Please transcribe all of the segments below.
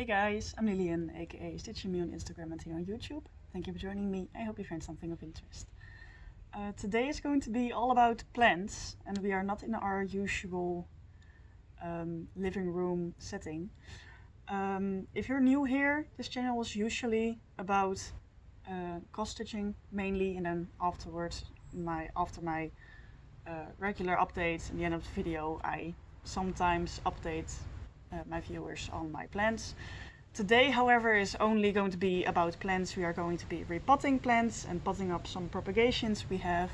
Hey guys, I'm Lillian, aka StitchMe on Instagram and here on YouTube. Thank you for joining me. I hope you find something of interest. Today is going to be all about plants, and we are not in our usual living room setting. If you're new here, this channel is usually about cross stitching mainly, and then afterwards, after my regular updates in the end of the video, I sometimes update my viewers on my plants. Today, however, is only going to be about plants. We are going to be repotting plants and potting up some propagations we have.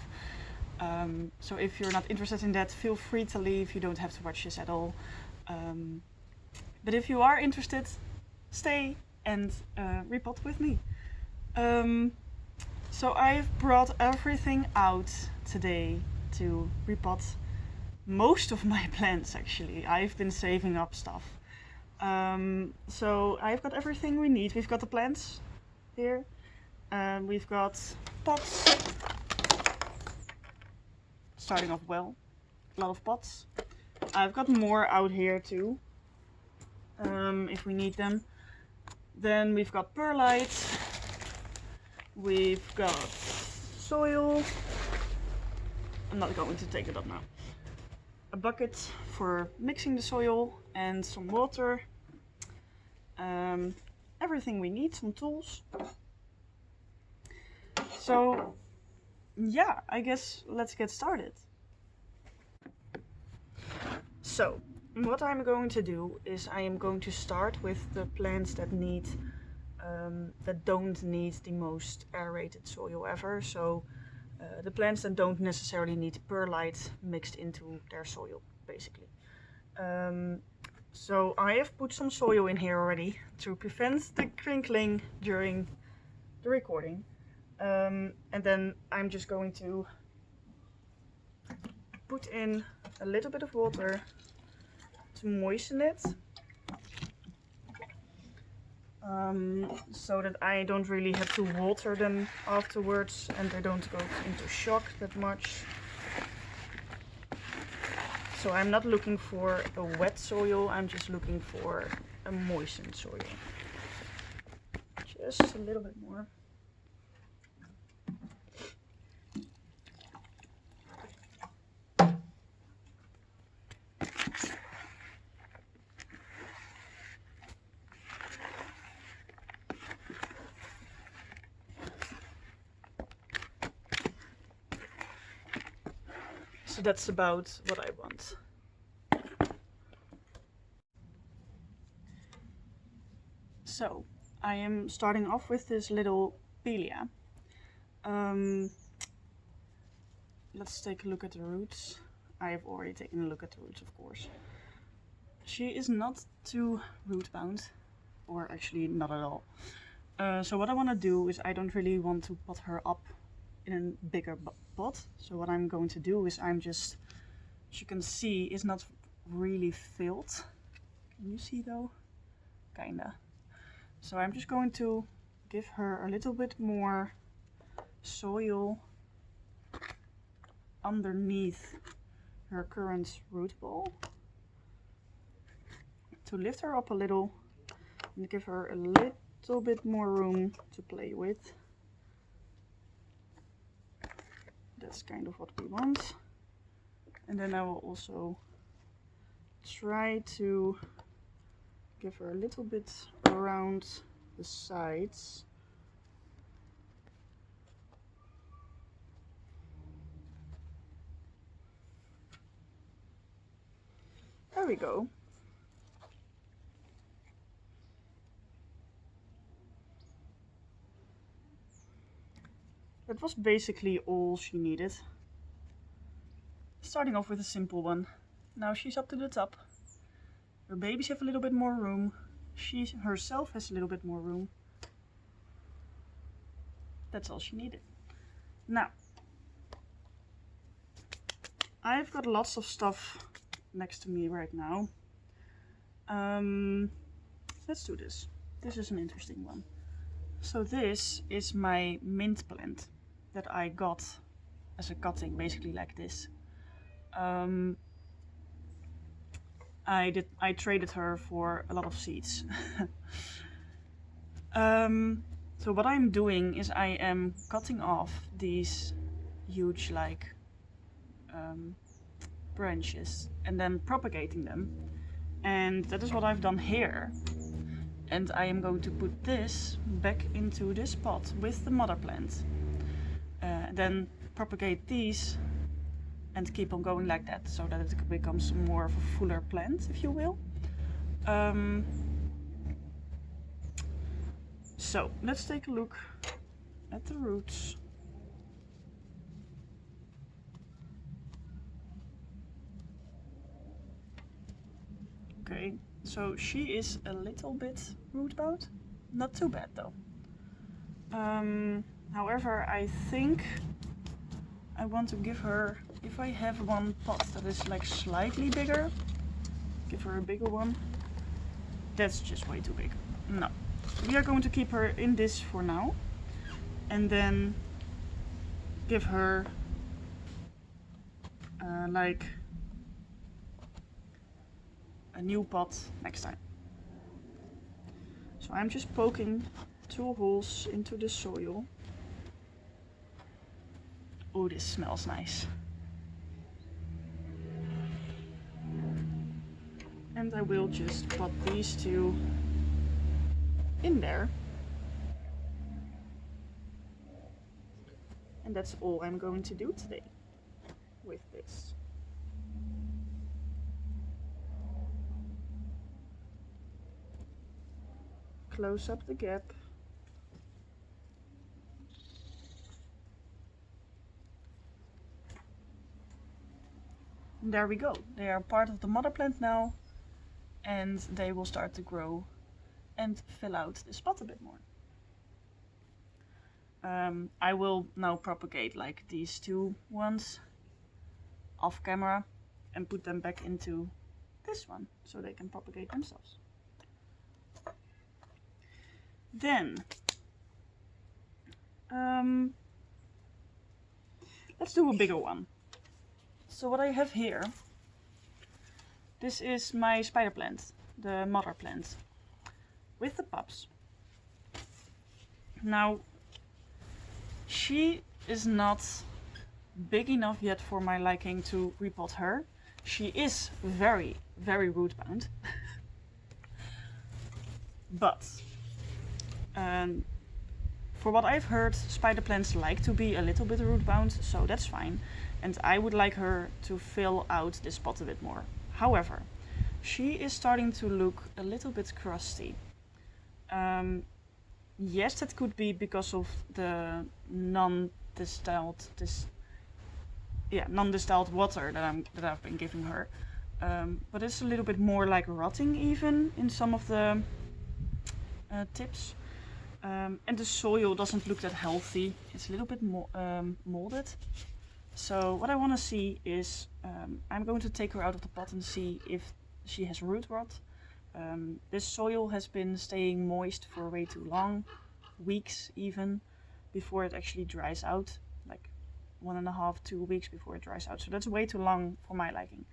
So if you're not interested in that, feel free to leave. You don't have to watch this at all. But if you are interested, stay and repot with me. So I've brought everything out today to repot most of my plants actually. I've been saving up stuff. So I've got everything we need. We've got the plants here. We've got pots. Starting off well. A lot of pots. I've got more out here too. If we need them. Then we've got perlite. We've got soil. I'm not going to take it up now. A bucket for mixing the soil and some water. Everything we need, some tools. So yeah, I guess let's get started. So what I'm going to do is I am going to start with the plants that don't need the most aerated soil ever. So the plants that don't necessarily need perlite mixed into their soil, basically. So I have put some soil in here already to prevent the crinkling during the recording. And then I'm just going to put in a little bit of water to moisten it. So that I don't really have to water them afterwards and they don't go into shock that much. So I'm not looking for a wet soil, I'm just looking for a moistened soil. Just a little bit more. So that's about what I want. So I am starting off with this little Pelia. Let's take a look at the roots. I have already taken a look at the roots, of course. She is not too root bound, or actually not at all. So what I want to do is I don't really want to pot her up in a bigger pot. So what I'm going to do is I'm just, as you can see, it's not really filled. Can you see though? Kinda. So I'm just going to give her a little bit more soil underneath her current root ball to lift her up a little and give her a little bit more room to play with. That's kind of what we want. And then I will also try to give her a little bit around the sides. There we go. That was basically all she needed. Starting off with a simple one. Now she's up to the top. Her babies have a little bit more room. She herself has a little bit more room. That's all she needed. Now, I've got lots of stuff next to me right now. Let's do this. This is an interesting one. So this is my mint plant that I got as a cutting, basically like this. I traded her for a lot of seeds. So what I'm doing is I am cutting off these huge like branches and then propagating them, and that is what I've done here. And I am going to put this back into this pot with the mother plant, then propagate these and keep on going like that, so that it becomes more of a fuller plant, if you will. So let's take a look at the roots. Okay, so she is a little bit root bound, not too bad though. However, I think I want to give her, if I have one pot that is like slightly bigger, give her a bigger one. That's just way too big. No. We are going to keep her in this for now, and then give her like a new pot next time. So I'm just poking 2 holes into the soil. Oh, this smells nice. And I will just put these 2 in there. And that's all I'm going to do today with this. Close up the gap. And there we go. They are part of the mother plant now, and they will start to grow and fill out this pot a bit more. I will now propagate like these 2 ones off camera and put them back into this one so they can propagate themselves. Then let's do a bigger one. So what I have here, this is my spider plant, the mother plant, with the pups. Now, she is not big enough yet for my liking to repot her. She is very, very root bound. But for what I've heard, spider plants like to be a little bit root bound, so that's fine. And I would like her to fill out this pot a bit more. However, she is starting to look a little bit crusty. Yes, that could be because of the non-distilled water that I've been giving her. But it's a little bit more like rotting even in some of the tips. And the soil doesn't look that healthy. It's a little bit molded. So what I want to see is, I'm going to take her out of the pot and see if she has root rot. This soil has been staying moist for way too long, weeks even, before it actually dries out, like 1.5 to 2 weeks before it dries out. So that's way too long for my liking.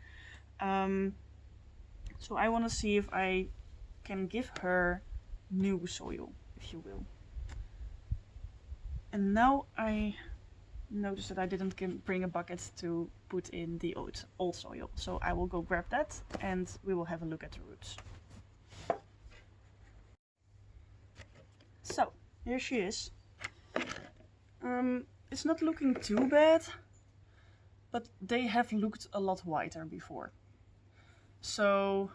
So I want to see if I can give her new soil, if you will. And now I noticed that I didn't bring a bucket to put in the old soil. So I will go grab that and we will have a look at the roots. So here she is. It's not looking too bad, but they have looked a lot whiter before. So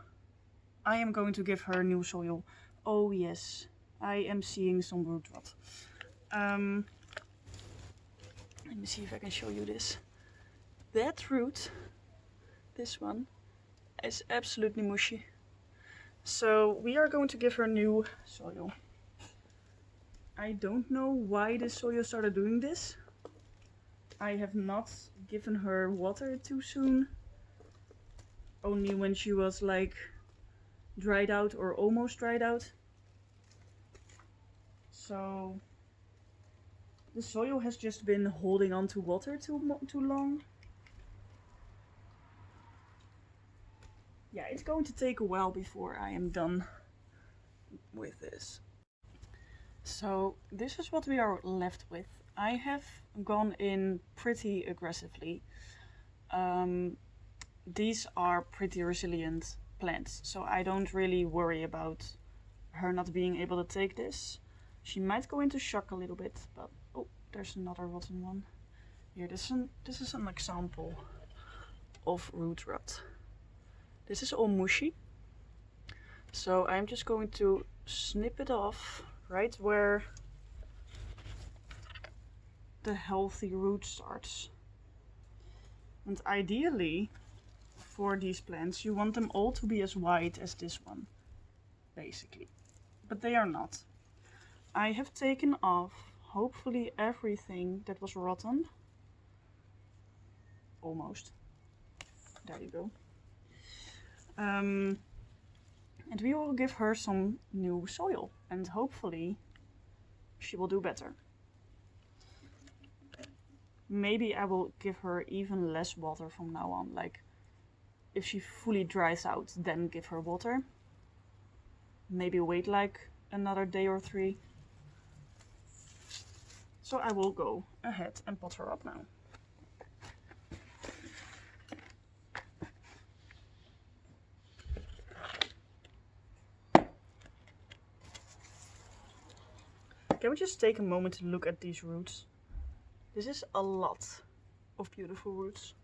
I am going to give her new soil. Oh yes, I am seeing some root rot. Let me see if I can show you this. That root, this one, is absolutely mushy. So we are going to give her new soil. I don't know why this soil started doing this. I have not given her water too soon. Only when she was like dried out or almost dried out. So the soil has just been holding on to water too long. yeah, it's going to take a while before I am done with this. So this is what we are left with. I have gone in pretty aggressively. These are pretty resilient plants, so I don't really worry about her not being able to take this. She might go into shock a little bit, but oh, there's another rotten one. Here, this is an example of root rot. This is all mushy, so I'm just going to snip it off right where the healthy root starts. And ideally, for these plants, you want them all to be as white as this one, basically. But they are not. I have taken off, hopefully, everything that was rotten. Almost. There you go. And we will give her some new soil, and hopefully she will do better. Maybe I will give her even less water from now on, like if she fully dries out, then give her water. Maybe wait like another day or 3. So I will go ahead and pot her up now. Can we just take a moment to look at these roots? This is a lot of beautiful roots.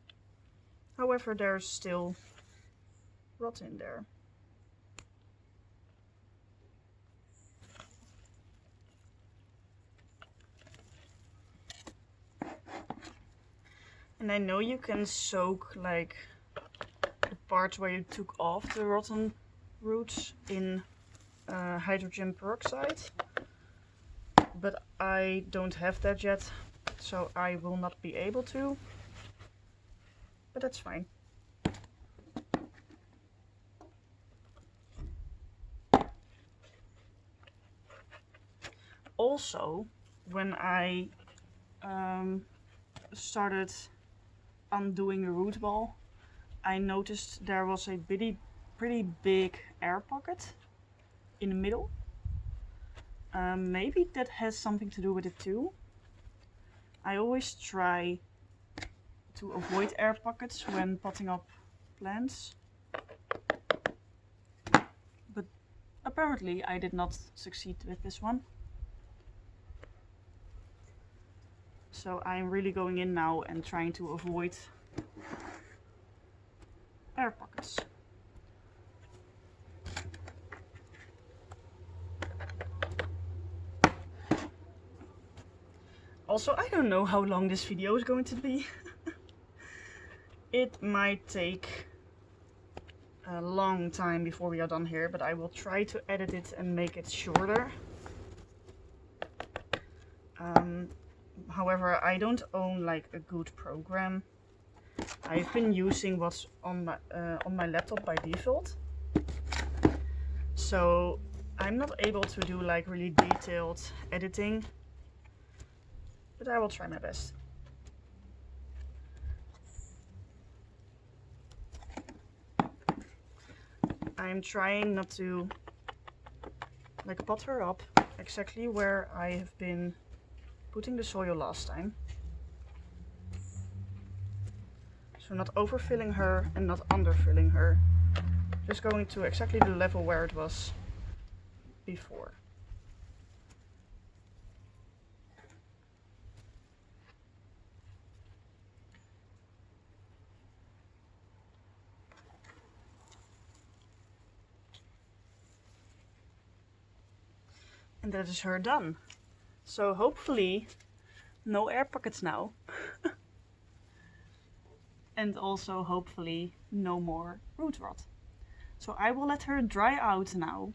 However, there's still rot in there. And I know you can soak like the parts where you took off the rotten roots in hydrogen peroxide, but I don't have that yet, so I will not be able to, but that's fine. Also, when I started undoing the root ball, I noticed there was a pretty big air pocket in the middle. Maybe that has something to do with it too. I always try to avoid air pockets when potting up plants, but apparently I did not succeed with this one. So I'm really going in now and trying to avoid air pockets. Also, I don't know how long this video is going to be. It might take a long time before we are done here, but I will try to edit it and make it shorter. However, I don't own like a good program. I've been using what's on my laptop by default, so I'm not able to do like really detailed editing, but I will try my best. I'm trying not to like pot her up exactly where I have been putting the soil last time. So not overfilling her and not underfilling her. Just going to exactly the level where it was before. And that is her done. So hopefully no air pockets now. And also hopefully no more root rot. So I will let her dry out now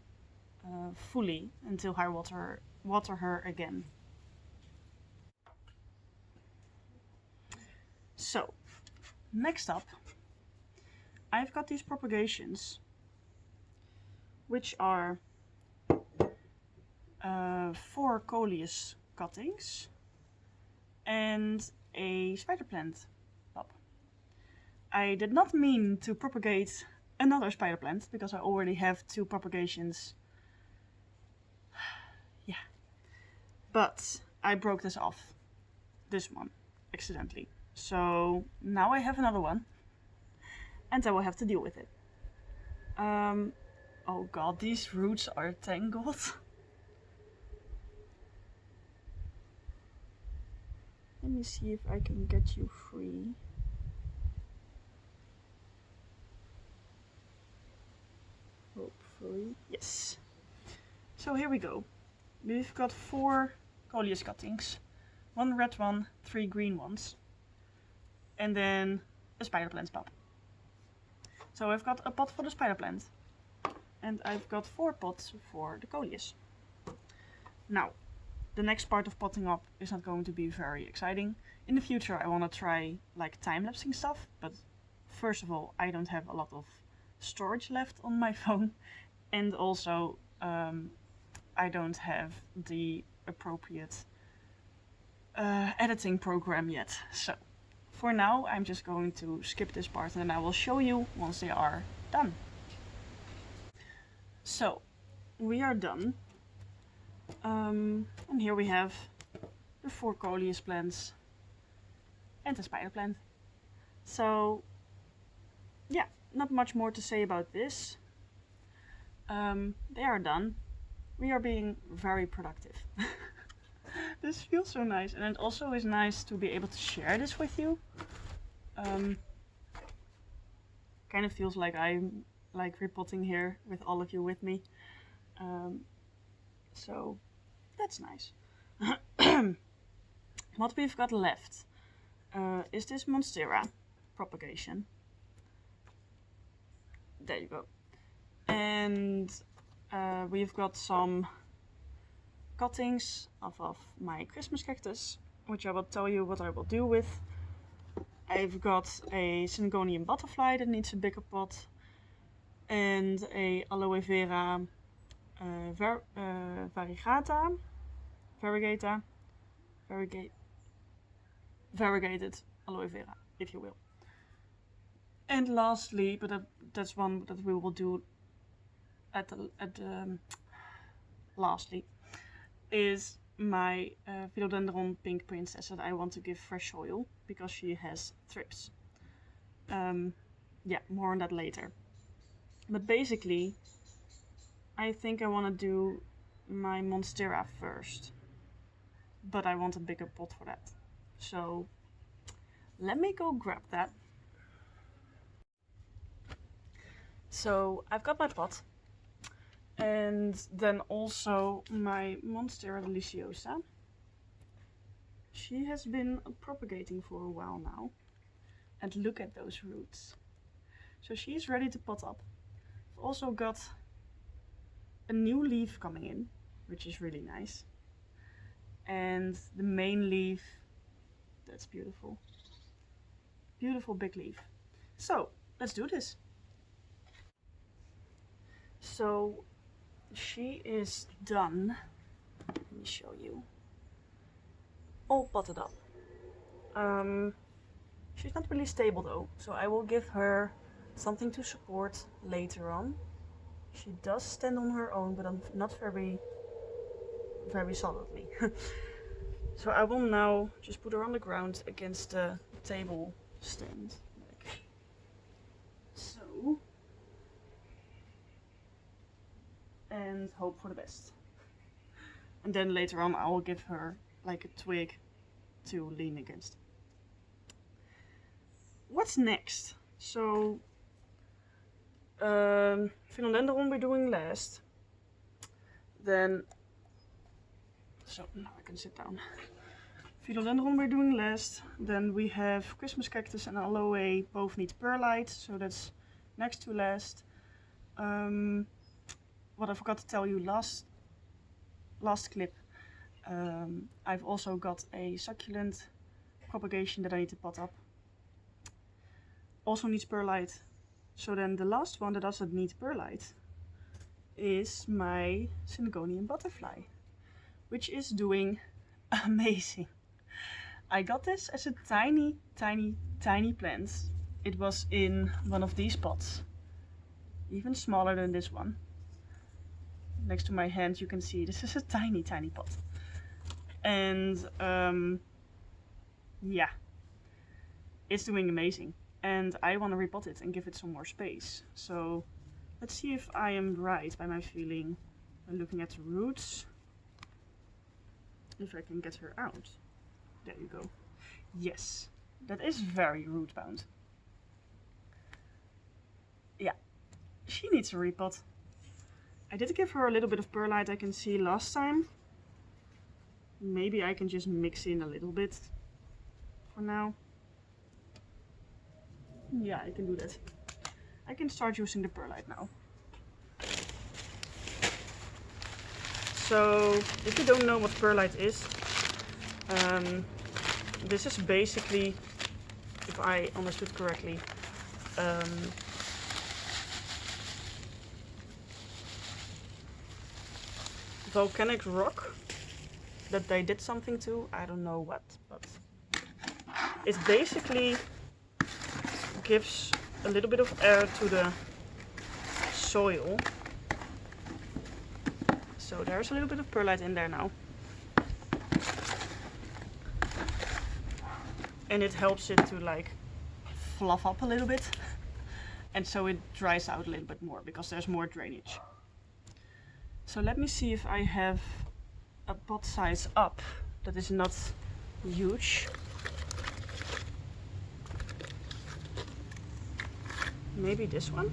fully until I water her again. So next up, I've got these propagations, which are 4 coleus cuttings and a spider plant bulb. I did not mean to propagate another spider plant because I already have 2 propagations. Yeah. But I broke this off, this one, accidentally. So now I have another one and I will have to deal with it. Oh god, these roots are tangled. Let me see if I can get you free. Hopefully. Yes. So here we go. We've got 4 coleus cuttings. 1 red one, 3 green ones. And then a spider plant pot. So I've got a pot for the spider plant. And I've got 4 pots for the coleus. Now, the next part of potting up is not going to be very exciting. In the future I want to try like time-lapsing stuff, but first of all I don't have a lot of storage left on my phone, and also I don't have the appropriate editing program yet. So for now I'm just going to skip this part and then I will show you once they are done. So we are done. And here we have the 4 coleus plants and the spider plant. So yeah, not much more to say about this. They are done. We are being very productive. This feels so nice, and it also is nice to be able to share this with you. Kind of feels like I'm like repotting here with all of you with me. So that's nice. What we've got left is this Monstera propagation. There you go. And we've got some cuttings of my Christmas cactus, which I will tell you what I will do with. I've got a Syngonian butterfly that needs a bigger pot, and a aloe vera variegated aloe vera, if you will. And lastly, but that's one that we will do lastly, is my philodendron pink princess that I want to give fresh soil because she has thrips. Yeah, more on that later. But basically, I think I want to do my Monstera first, but I want a bigger pot for that. So let me go grab that. So I've got my pot, and then also my Monstera deliciosa. She has been propagating for a while now, and look at those roots. So she's ready to pot up. I've also got a new leaf coming in, which is really nice, and the main leaf, that's beautiful. Beautiful big leaf. So let's do this. So she is done. Let me show you. All potted up. She's not really stable though, so I will give her something to support later on. She does stand on her own, but not very solidly. So I will now just put her on the ground against the table stand, like so, and hope for the best. And then later on I will give her like a twig to lean against. What's next? So philodendron we're doing last. Then, so now I can sit down. Philodendron we're doing last. Then we have Christmas cactus and aloe, both need perlite, so that's next to last. What I forgot to tell you last clip, I've also got a succulent propagation that I need to pot up. Also needs perlite. So then the last one that doesn't need perlite is my Syngonian butterfly, which is doing amazing. I got this as a tiny plant. It was in one of these pots, even smaller than this one. Next to my hand you can see this is a tiny pot. And yeah, it's doing amazing. And I want to repot it and give it some more space. So let's see if I am right by my feeling by looking at the roots. If I can get her out. There you go. Yes, that is very root bound. Yeah, she needs a repot. I did give her a little bit of perlite, I can see last time. Maybe I can just mix in a little bit for now. Yeah, I can do that. I can start using the perlite now. So, if you don't know what perlite is, this is basically, if I understood correctly, volcanic rock that they did something to, I don't know what, but it basically gives a little bit of air to the soil. So there's a little bit of perlite in there now. And it helps it to like fluff up a little bit. And so it dries out a little bit more because there's more drainage. So let me see if I have a pot size up that is not huge. Maybe this one?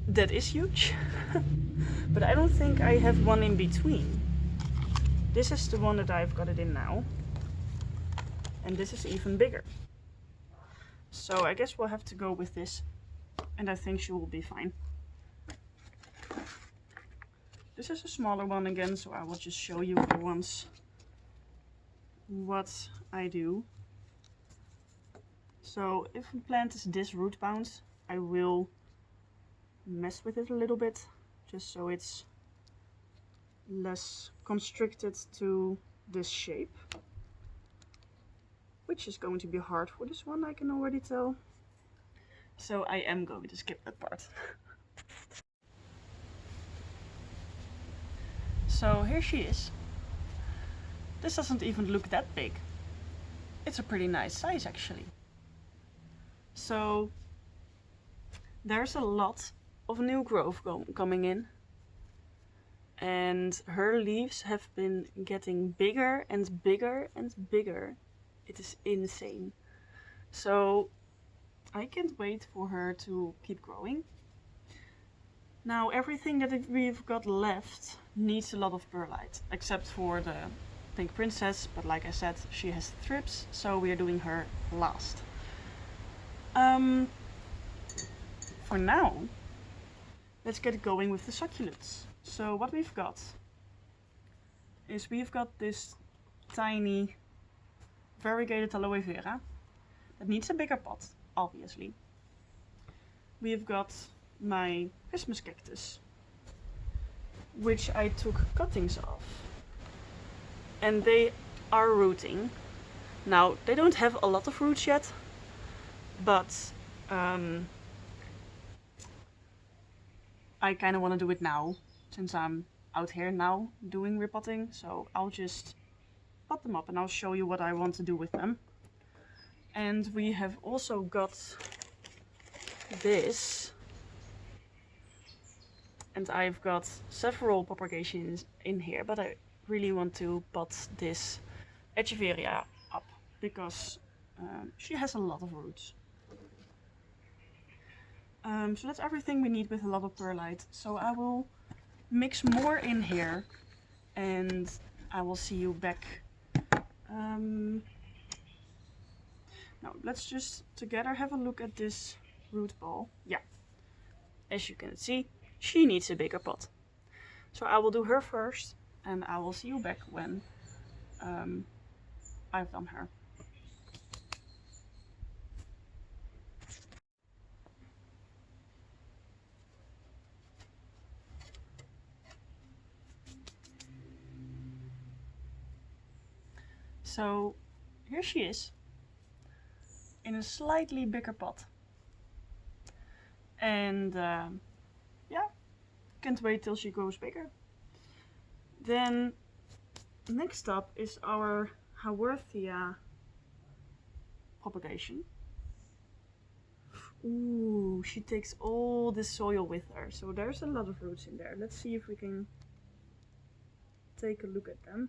That is huge. But I don't think I have one in between. This is the one that I've got it in now. And this is even bigger. So I guess we'll have to go with this. And I think she will be fine. This is a smaller one again, so I will just show you for once what I do. So if a plant is this root bound, I will mess with it a little bit, just so it's less constricted to this shape. Which is going to be hard for this one, I can already tell. So I am going to skip that part. So here she is. This doesn't even look that big. It's a pretty nice size actually. So there's a lot of new growth coming in. And her leaves have been getting bigger and bigger and bigger. It is insane. So I can't wait for her to keep growing. Now everything that we've got left needs a lot of perlite, except for the pink princess, but like I said, she has thrips, so we are doing her last. For now, let's get going with the succulents. So what we've got is we've got this tiny variegated aloe vera that needs a bigger pot, obviously. We've got my Christmas cactus, which I took cuttings of, and they are rooting. Now they don't have a lot of roots yet, but I kind of want to do it now since I'm out here now doing repotting, so I'll just pot them up and I'll show you what I want to do with them. And we have also got this. And I've got several propagations in here, but I really want to pot this Echeveria up because she has a lot of roots. So that's everything we need with a lot of perlite. So I will mix more in here and I will see you back. Now let's just together have a look at this root ball. Yeah, as you can see, she needs a bigger pot. So I will do her first and I will see you back when I've done her. So here she is in a slightly bigger pot. And yeah, can't wait till she grows bigger. Then next up is our Haworthia propagation. Ooh, she takes all the soil with her, so there's a lot of roots in there. Let's see if we can take a look at them.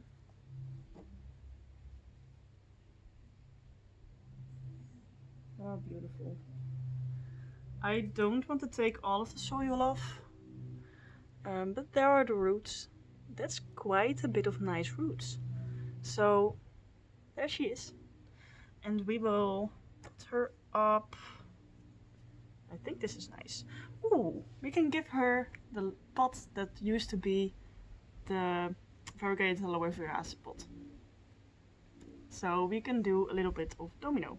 Oh, beautiful. I don't want to take all of the soil off, but there are the roots. That's quite a bit of nice roots. So there she is. And we will put her up. I think this is nice. Ooh, we can give her the pot that used to be the variegated aloe vera pot. So we can do a little bit of domino.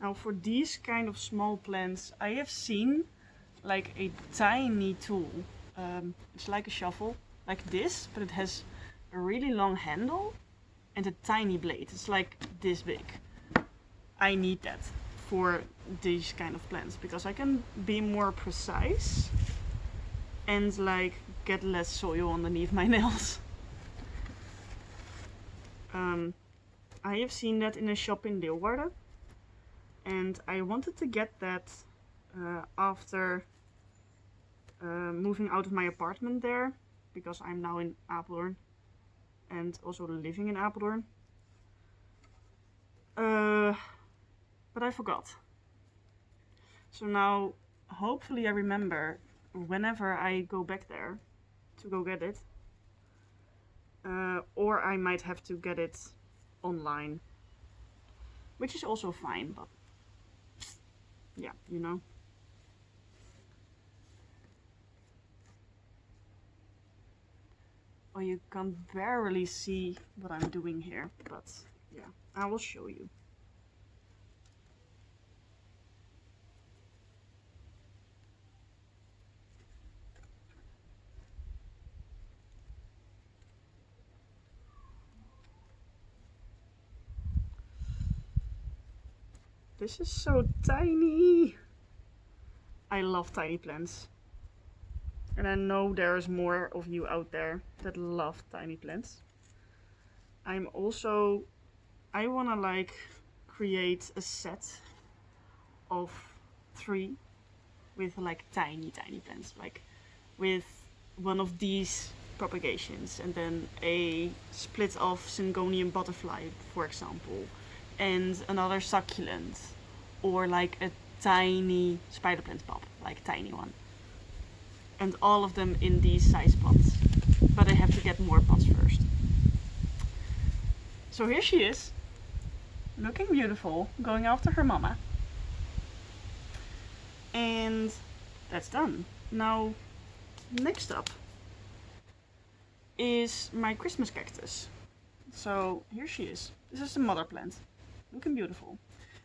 Now for these kind of small plants, I have seen like a tiny tool. It's like a shovel, like this, but it has a really long handle and a tiny blade. It's like this big. I need that for these kind of plants because I can be more precise and like get less soil underneath my nails. I have seen that in a shop in Leeuwarden. And I wanted to get that after moving out of my apartment there, because I'm now in Apeldoorn and also living in Apeldoorn. But I forgot. So now hopefully I remember whenever I go back there to go get it. Or I might have to get it online, which is also fine, but yeah, you know. Oh, you can barely see what I'm doing here, but yeah, I will show you. This is so tiny. I love tiny plants. And I know there's more of you out there that love tiny plants. I wanna like create a set of 3 with like tiny plants, like with one of these propagations and then a split of Syngonium butterfly, for example, and another succulent, or like a tiny spider plant pop, like tiny one. And all of them in these size pots. But I have to get more pots first. So here she is, looking beautiful, going after her mama. And that's done. Now, next up is my Christmas cactus. So here she is. This is the mother plant, looking beautiful.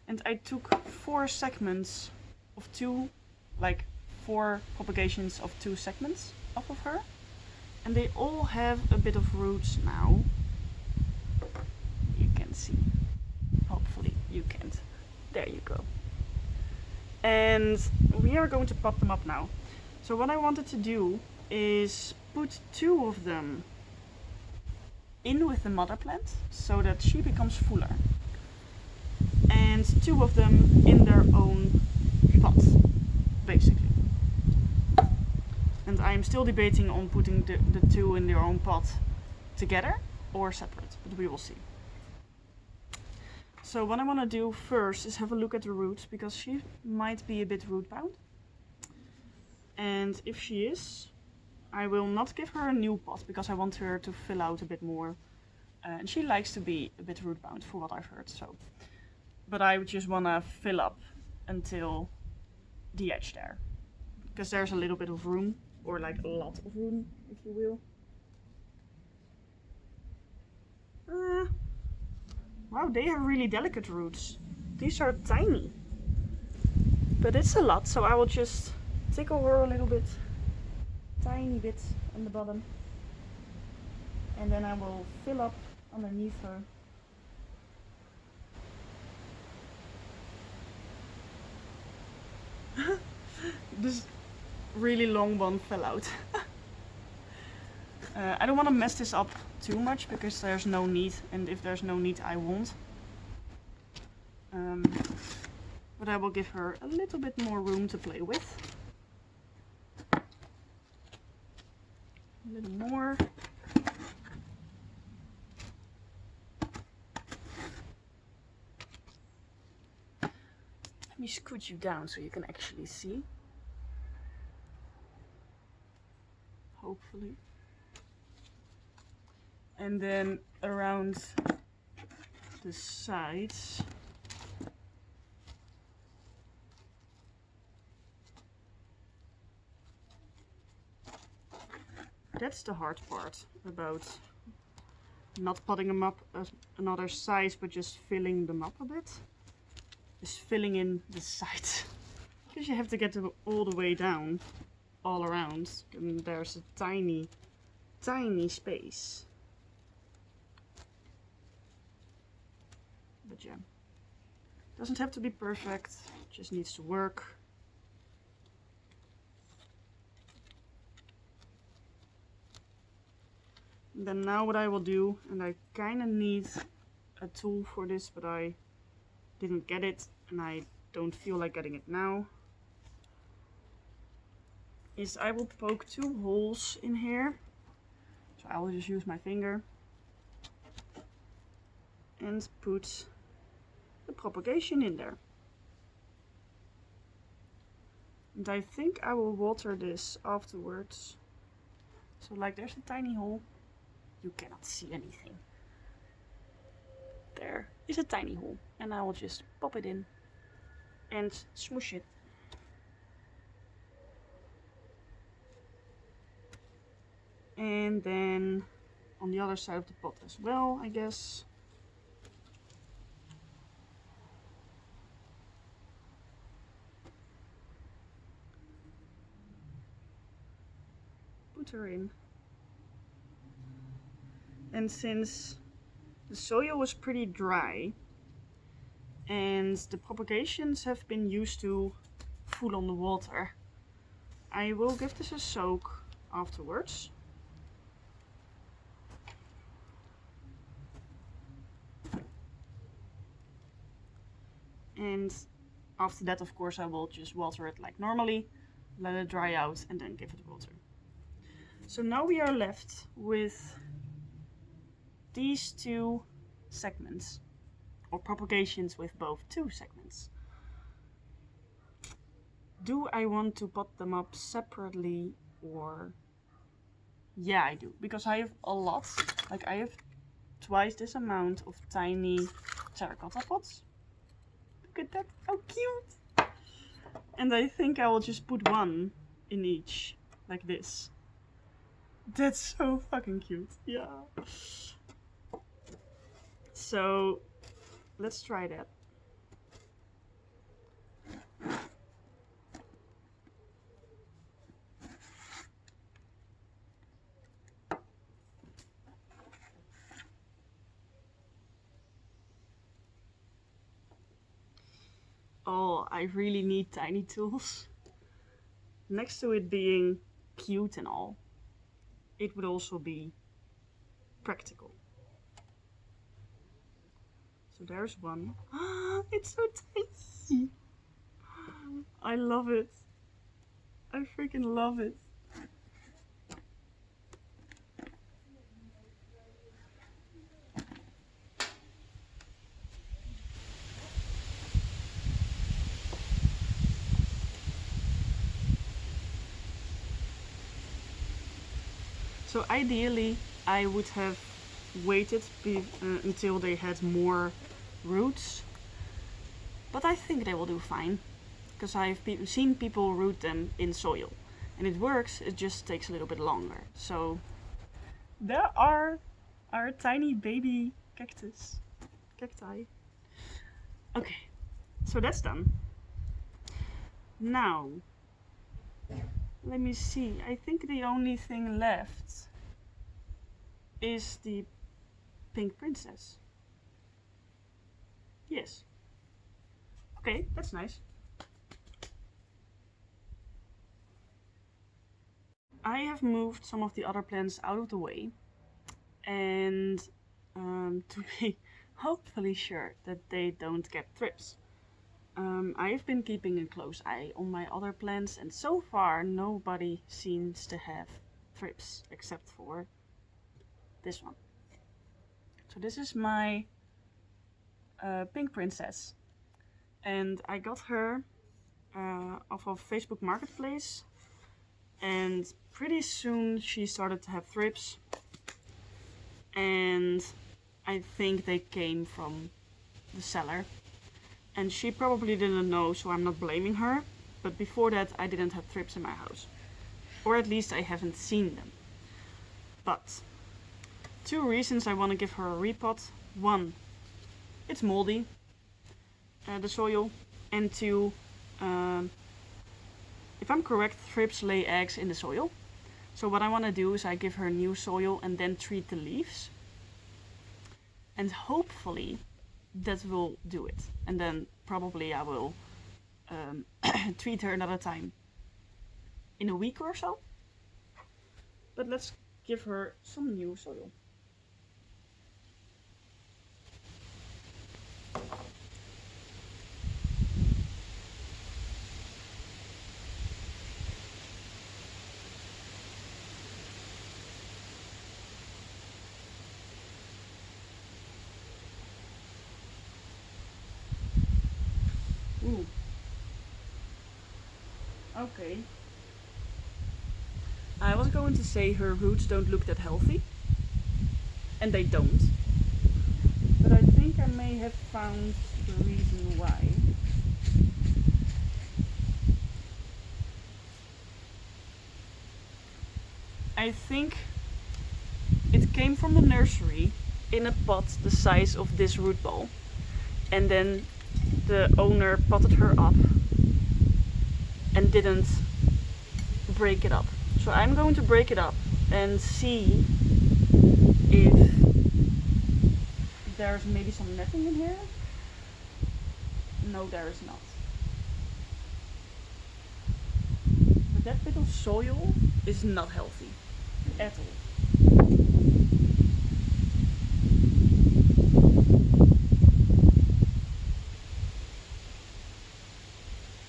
And I took 4 segments of 2, like 4 propagations of 2 segments off of her, and they all have a bit of roots now. You can see, hopefully you can't. There you go. And we are going to pop them up now. So what I wanted to do is put 2 of them in with the mother plant so that she becomes fuller, and 2 of them in their own pot, basically. And I'm still debating on putting the 2 in their own pot together or separate, but we will see. So what I want to do first is have a look at the roots, because she might be a bit root bound. And if she is, I will not give her a new pot because I want her to fill out a bit more. And she likes to be a bit root bound, for what I've heard. So, but I just want to fill up until the edge there, because there's a little bit of room, or like a lot of room, if you will. Wow, they have really delicate roots. These are tiny, but it's a lot, so I will just tickle her a little bit. tiny bit on the bottom. And then I will fill up underneath her. This really long one fell out. I don't want to mess this up too much because there's no need, and if there's no need I won't. But I will give her a little bit more room to play with. A little more. Let me scoot you down so you can actually see. Hopefully. And then around the sides. That's the hard part about not potting them up another size, but just filling them up a bit. Just filling in the sides. Because you have to get them all the way down, all around. And there's a tiny, tiny space. But yeah, doesn't have to be perfect, just needs to work. And then now what I will do, and I kind of need a tool for this, but I didn't get it and I don't feel like getting it now, is I will poke 2 holes in here. So I will just use my finger and put the propagation in there. And I think I will water this afterwards. So like there's a tiny hole. You cannot see anything. There is a tiny hole. And I will just pop it in and smoosh it. And then on the other side of the pot as well, I guess. Put her in. And since the soil was pretty dry and the propagations have been used to full on the water, I will give this a soak afterwards. And after that, of course, I will just water it like normally, let it dry out and then give it water. So now we are left with these 2 segments, or propagations with both 2 segments. Do I want to pot them up separately, or? Yeah, I do, because I have a lot. Like I have twice this amount of tiny terracotta pots. Look at that, how cute! And I think I will just put 1 in each, like this. That's so fucking cute, yeah. So let's try that. Oh, I really need tiny tools. Next to it being cute and all, it would also be practical. So there's 1. It's so tiny. I love it. I freaking love it. So ideally I would have waited until they had more roots, but I think they will do fine, because I've seen people root them in soil and it works, it just takes a little bit longer. So there are our tiny baby cacti. Okay, so that's done. Now Let me see. I think the only thing left is the pink princess. Yes. Okay, that's nice. I have moved some of the other plants out of the way, and to be hopefully sure that they don't get thrips. I've been keeping a close eye on my other plants, and so far nobody seems to have thrips except for this one. So this is my pink princess, and I got her off of Facebook Marketplace, and pretty soon she started to have thrips, and I think they came from the seller, and she probably didn't know, so I'm not blaming her. But before that I didn't have thrips in my house, or at least I haven't seen them. But 2 reasons I want to give her a repot. 1, it's moldy, the soil, and 2, if I'm correct, thrips lay eggs in the soil. So what I want to do is I give her new soil and then treat the leaves. And hopefully that will do it. And then probably I will treat her another time in a week or so. But let's give her some new soil. Ooh. Okay. I was going to say her roots don't look that healthy, and they don't. But I think I may have found the reason why. I think it came from the nursery in a pot the size of this root ball, and then the owner potted her up and didn't break it up. So I'm going to break it up and see if there's maybe some netting in here. No, there is not. But that bit of soil is not healthy at all.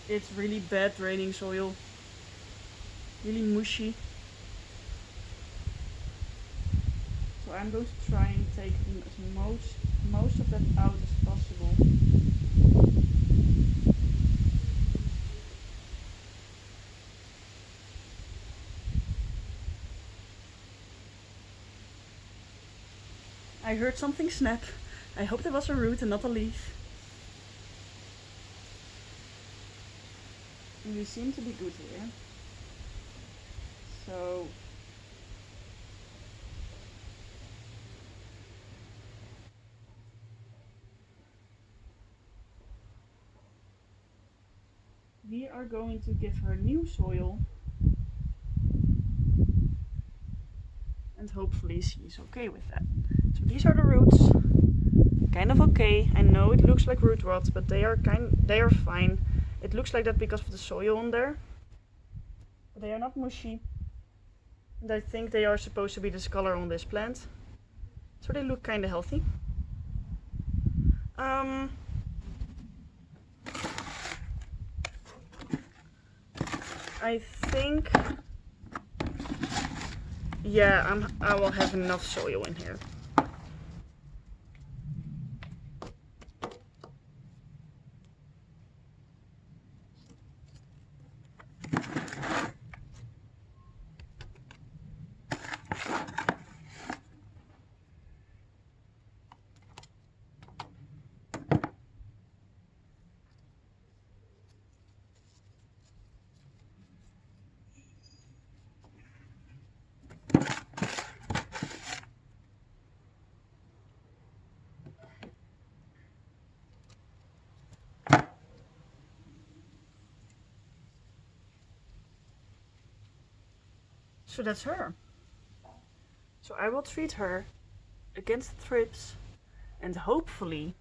It's really bad draining soil, really mushy. So I'm going to try and take most of that out as possible. I heard something snap. I hope that was a root and not a leaf. And we seem to be good here. So we are going to give her new soil, and hopefully she's okay with that. So these are the roots, kind of okay. I know it looks like root rot, but they are fine. It looks like that because of the soil on there. But they are not mushy, and I think they are supposed to be this color on this plant, so they look kind of healthy. I think, yeah, I will have enough soil in here. So that's her. So I will treat her against the thrips, and hopefully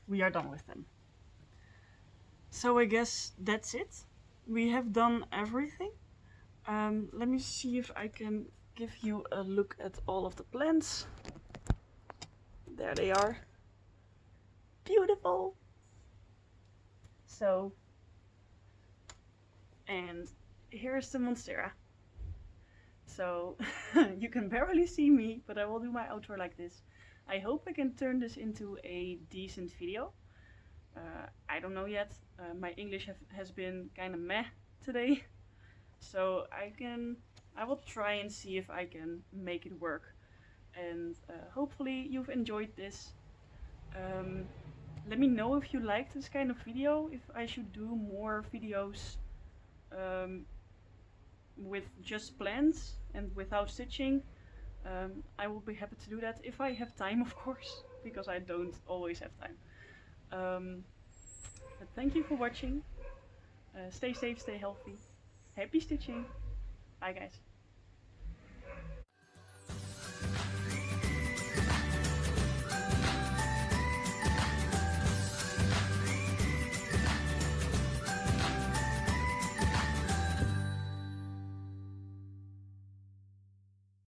we are done with them. So I guess that's it. We have done everything. Let me see if I can give you a look at all of the plants. There they are. Beautiful. So, and here's the Monstera. So you can barely see me, but I will do my outro like this. I hope I can turn this into a decent video. I don't know yet. My English has been kind of meh today, so I will try and see if I can make it work. And hopefully you've enjoyed this. Let me know if you liked this kind of video, if I should do more videos with just plants and without stitching. I will be happy to do that if I have time, of course, because I don't always have time. But thank you for watching. Stay safe, stay healthy. Happy stitching. Bye guys.